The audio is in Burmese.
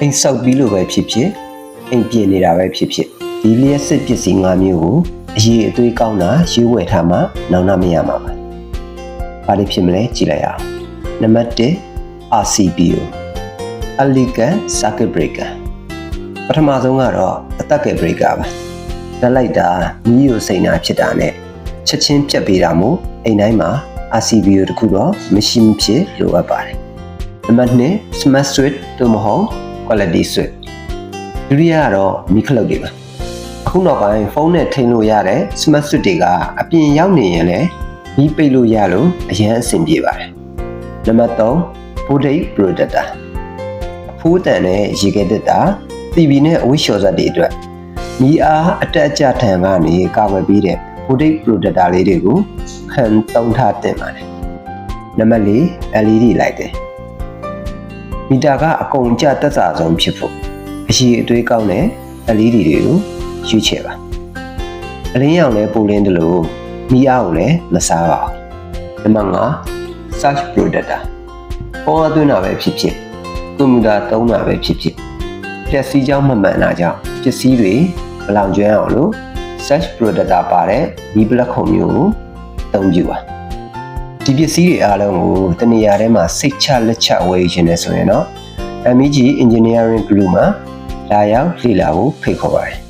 အိမ်ဆောက်ပြီးလို့ပဲဖြစ်ဖြစ်အိမ်ပြင်နေတာပဲဖြစ်ဖြစ်ဒီလျှက်စစ်ပစ္စည်း၅မျိုးကိုအရေးအသွေးကောင်းတာရွေးဝယ်ထားမှနောင်နာမရမှာပါ။ဘာလို့ဖြစ်မလဲကြည့်လိုက်အောင်။နံပါတ်1 RCBO Elegant Circuit Breaker ပထမဆုံးကတော့အသက်ကယ် breaker ပါ။တက်လိုက်တာမီးကိုစိန်တာဖြစ်တာနဲ့ချက်ချင်းပြတ်ပေးတာမို့အိမ်တိုင်းမှာ RCBO တခုတော့မရှိမဖြစ်လိုအပ်ပါတယ်။နံပါတ်2 Smart Switch တို့မဟုတ် Quality Switch ဒုတိယကတော့မီးခလုတ်တွေပါအခုနောက်ပိုင်းဖုန်းနဲ့ထိန်းလို့ရတဲ့ Smart Switch တွေကအပြင်ရောက်နေရင်လည်းမီးပိတ်လို့ရလို့အရင်အဆင်ပြေပါတယ်နံပါတ်3 Voltage Protector အဖိုးတန်နဲ့ရေခဲတက်တာ TV နဲ့အဝတ်လျှော်စက်တွေအတွက်မီးအားအတက်အကျထံကနေကာကွယ်ပေးတဲ့ Voltage Protector လေးတွေကိုခံသုံးထားတင်ပါတယ်နံပါတ်4 LED light တွေမီတာကအကုန်ကျတက်စာဆုံးဖြစ်ဖို့အရှိအသွေးကောင်းတဲ့ LED တွေကိုရွေးချယ်ပါအလင်းရောင်လည်းပိုလင်းတယ်လို့မီးအားကိုလည်းမစားပါဘူးနံပါတ်5 Surge Protector ဖုန်းအသွင်းတာပဲဖြစ်ဖြစ်ကွန်ပျူတာသုံးတာပဲဖြစ်ဖြစ်ပျက်စီးကြောင်းမမှန်တာကြောင့်ပစ္စည်းတွေမလောင်ကျွမ်းအောင်လို့ Surge Protector ပါတဲ့မီးပလက်ခုံမျိုးကိုအသုံးပြုပါဒီပစ္စည်းတွေအားလုံးကိုတနေရာထဲမှာစိတ်ချလက်ချဝယ်ယူခြင်းနဲ့ဆိုရင်တော့ MEG Engineering Group မှာလာရောက်လေ့လာဖို့ဖိတ်ခေါ်ပါတယ်